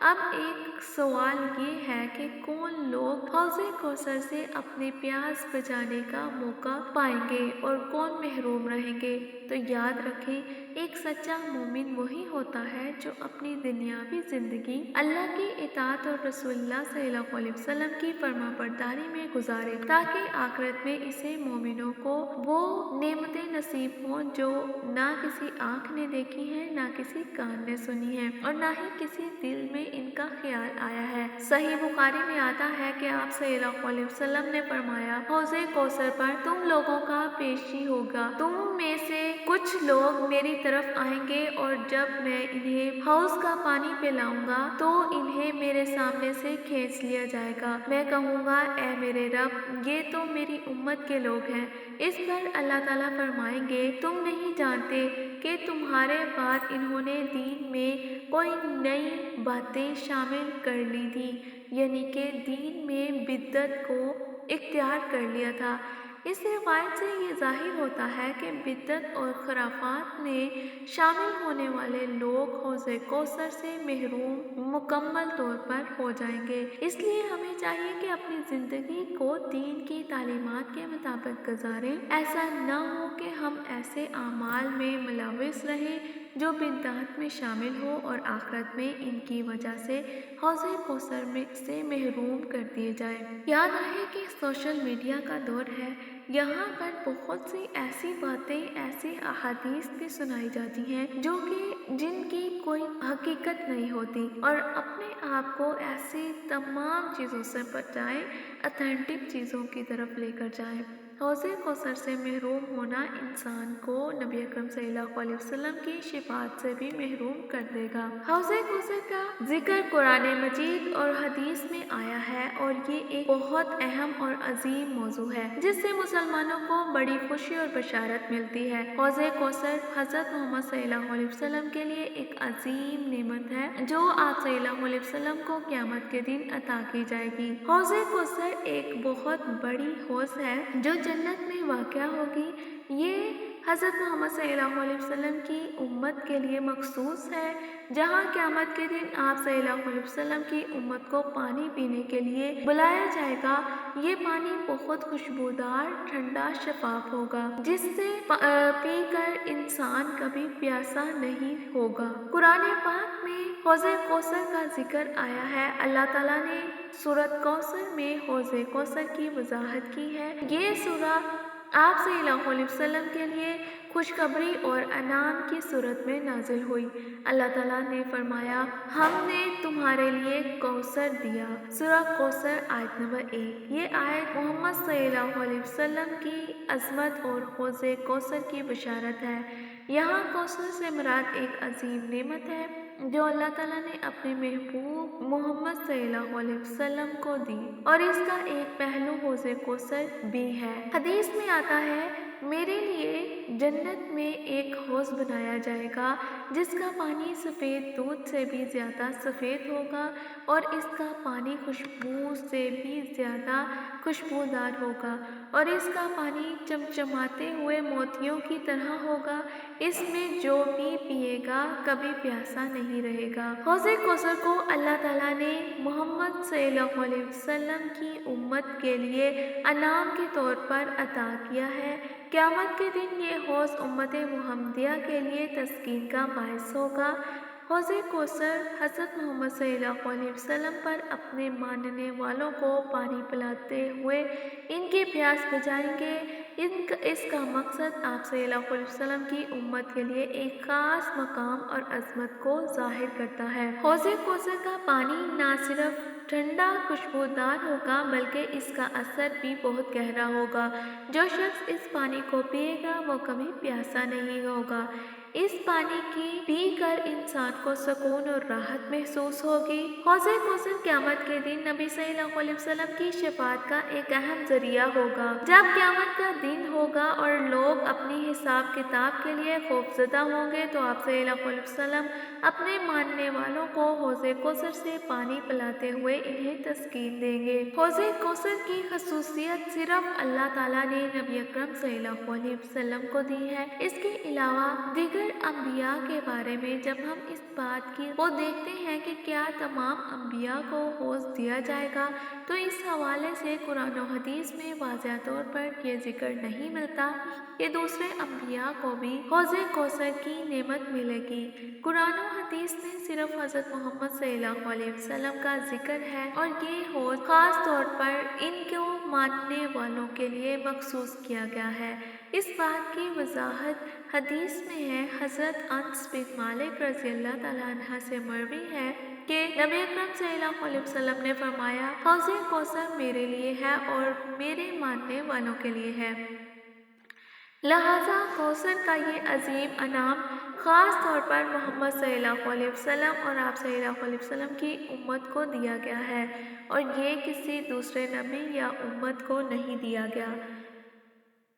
اب ایک سوال یہ ہے کہ کون لوگ حوض کوثر سے اپنی پیاس بجھانے کا موقع پائیں گے اور کون محروم رہیں گے؟ تو یاد رکھیں، ایک سچا مومن وہی ہوتا ہے جو اپنی دنیاوی زندگی اللہ کی اطاعت اور رسول اللہ صلی اللہ علیہ وسلم کی فرما برداری میں گزارے، تاکہ آخرت میں اسے مومنوں کو وہ نعمتیں نصیب ہوں جو نہ کسی آنکھ نے دیکھی ہیں، نہ کسی کان نے سنی ہے، اور نہ ہی کسی دل میں ان کا خیال آیا ہے۔ صحیح بخاری میں آتا ہے کہ آپ صلی اللہ علیہ وسلم نے فرمایا، حوض کوثر پر تم لوگوں کا پیشی ہوگا، تم میں سے کچھ لوگ میری طرف آئیں گے اور جب میں انہیں حوض کا پانی پلاؤں گا تو انہیں میرے سامنے سے کھینچ لیا جائے گا۔ میں کہوں گا، اے میرے رب، یہ تو میری امت کے لوگ ہیں۔ اس پر اللہ تعالیٰ فرمائیں گے، تم نہیں جانتے کہ تمہارے بعد انہوں نے دین میں کوئی نئی باتیں شامل کر لی تھی، یعنی کہ دین میں بدعت کو اختیار کر لیا تھا۔ اس روایت سے یہ ظاہر ہوتا ہے کہ بدعت اور خرافات میں شامل ہونے والے لوگ حوض کوثر سے محروم مکمل طور پر ہو جائیں گے۔ اس لیے ہمیں چاہیے کہ اپنی زندگی کو دین کی تعلیمات کے مطابق گزاریں۔ ایسا نہ ہو کہ ہم ایسے اعمال میں ملوث رہیں جو بدعات میں شامل ہو اور آخرت میں ان کی وجہ سے حوض کوثر سے محروم کر دیے جائیں۔ یاد رہے کہ سوشل میڈیا کا دور ہے، یہاں پر بہت سی ایسی باتیں، ایسی احادیث بھی سنائی جاتی ہیں جن کی کوئی حقیقت نہیں ہوتی، اور اپنے آپ کو ایسی تمام چیزوں سے بچائیں، اتھینٹک چیزوں کی طرف لے کر جائیں۔ حوض کوثر سے محروم ہونا انسان کو نبی اکرم صلی اللہ علیہ وسلم کی شفاعت سے بھی محروم کر دے گا۔ حوض کوثر کا ذکر قرآن مجید اور حدیث میں آیا ہے، اور یہ ایک بہت اہم اور عظیم موضوع ہے جس سے مسلمانوں کو بڑی خوشی اور بشارت ملتی ہے۔ حوض کوثر حضرت محمد صلی اللہ علیہ وسلم کے لیے ایک عظیم نعمت ہے جو آپ صلی اللہ علیہ وسلم کو قیامت کے دن عطا کی جائے گی۔ حوض کوثر ایک بہت بڑی حوض ہے جو جنت میں واقع ہوگی۔ یہ حضرت محمد صلی اللہ علیہ وسلم کی امت کے لیے مخصوص ہے، جہاں قیامت کے دن آپ صلی اللہ علیہ وسلم کی امت کو پانی پینے کے لیے بلایا جائے گا۔ یہ پانی بہت خوشبودار، ٹھنڈا، شفاف ہوگا، جس سے پی کر انسان کبھی پیاسا نہیں ہوگا۔ قرآن پاک میں حوض کوثر کا ذکر آیا ہے۔ اللہ تعالیٰ نے سورۃ کوثر میں حوض کوثر کی وضاحت کی ہے۔ یہ سورہ آپ صلی اللہ علیہ وسلم کے لیے خوشخبری اور انعام کی صورت میں نازل ہوئی۔ اللہ تعالیٰ نے فرمایا، ہم نے تمہارے لیے کوثر دیا۔ سورہ کوثر آیت نمبر 1۔ یہ آیت محمد صلی اللہ علیہ وسلم کی عظمت اور حوض کوثر کی بشارت ہے۔ یہاں کوثر سے مراد ایک عظیم نعمت ہے جو اللہ تعالیٰ نے اپنے محبوب محمد صلی اللہ علیہ وسلم کو دی، اور اس کا ایک پہلو حوض کوثر بھی ہے۔ حدیث میں آتا ہے، میرے لیے جنت میں ایک حوض بنایا جائے گا جس کا پانی سفید دودھ سے بھی زیادہ سفید ہوگا، اور اس کا پانی خوشبو سے بھی زیادہ خوشبودار ہوگا، اور اس کا پانی چمچماتے ہوئے موتیوں کی طرح ہوگا۔ اس میں جو بھی پیے گا کبھی پیاسا نہیں رہے گا۔ حوض کوثر کو اللہ تعالیٰ نے محمد صلی اللہ علیہ وسلم کی امت کے لیے انعام کے طور پر عطا کیا ہے۔ قیامت کے دن یہ حوض امت محمدیہ کے لیے تسکین کا باعث ہوگا۔ حوض کوثر حضرت محمد صلی اللہ علیہ وسلم پر اپنے ماننے والوں کو پانی پلاتے ہوئے ان کی پیاس بجھائیں گے۔ اس کا مقصد آپ صلی اللہ علیہ وسلم کی امت کے لیے ایک خاص مقام اور عظمت کو ظاہر کرتا ہے۔ حوض کوثر کا پانی نہ صرف ٹھنڈا خوشبودار ہوگا بلکہ اس کا اثر بھی بہت گہرا ہوگا۔ جو شخص اس پانی کو پیے گا وہ کبھی پیاسا نہیں ہوگا۔ اس پانی کی پی کر انسان کو سکون اور راحت محسوس ہوگی۔ حوض کوثر قیامت کے دن نبی صلی اللہ علیہ وسلم کی شفاعت کا ایک اہم ذریعہ ہوگا۔ جب قیامت کا دن ہوگا اور لوگ اپنی حساب کتاب کے لیے خوفزدہ ہوں گے تو آپ صلی اللہ علیہ وسلم اپنے ماننے والوں کو حوض کوثر سے پانی پلاتے ہوئے انہیں تسکین دیں گے۔ حوض کوثر کی خصوصیت صرف اللہ تعالیٰ نے نبی اکرم صلی اللہ علیہ وسلم کو دی ہے۔ اس کے علاوہ دیگر دیگر انبیاء کے بارے میں جب ہم اس بات کی وہ دیکھتے ہیں کہ کیا تمام انبیاء کو حوض دیا جائے گا، تو اس حوالے سے قرآن و حدیث میں واضح طور پر یہ ذکر نہیں ملتا کہ دوسرے انبیاء کو بھی حوض کوثر کی نعمت ملے گی۔ قرآن و حدیث میں صرف حضرت محمد صلی اللہ علیہ وسلم کا ذکر ہے، اور یہ حوض خاص طور پر ان کو ماننے والوں کے لیے مخصوص کیا گیا ہے۔ اس بات کی وضاحت حدیث میں ہے۔ حضرت انس بن مالک رضی اللہ تعالیٰ عنہ سے مروی ہے کہ نبی اکرم صلی اللہ علیہ وسلم نے فرمایا، حوض کوثر میرے لیے ہے اور میرے ماننے والوں کے لیے ہے، لہذا کوثر کا یہ عظیم انعام خاص طور پر محمد صلی اللہ علیہ وسلم اور آپ صلی اللہ علیہ وسلم کی امت کو دیا گیا ہے، اور یہ کسی دوسرے نبی یا امت کو نہیں دیا گیا۔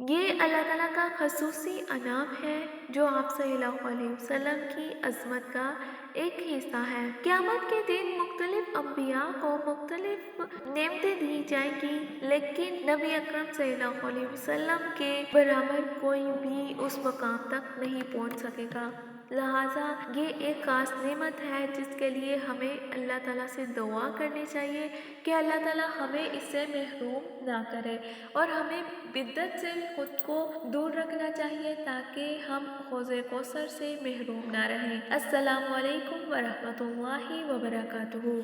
یہ اللہ تعالیٰ کا خصوصی انعام ہے جو آپ صلی اللہ علیہ وسلم کی عظمت کا ایک حصہ ہے۔ قیامت کے دن مختلف انبیاء کو مختلف نعمتیں دی جائیں گی، لیکن نبی اکرم صلی اللہ علیہ وسلم کے برابر کوئی بھی اس مقام تک نہیں پہنچ سکے گا، لہٰذا یہ ایک خاص نعمت ہے جس کے لیے ہمیں اللہ تعالیٰ سے دعا کرنی چاہیے کہ اللہ تعالیٰ ہمیں اس سے محروم نہ کرے، اور ہمیں بدعت سے خود کو دور رکھنا چاہیے تاکہ ہم حوض کوثر سے محروم نہ رہیں۔ السلام علیکم ورحمۃ اللہ وبرکاتہ۔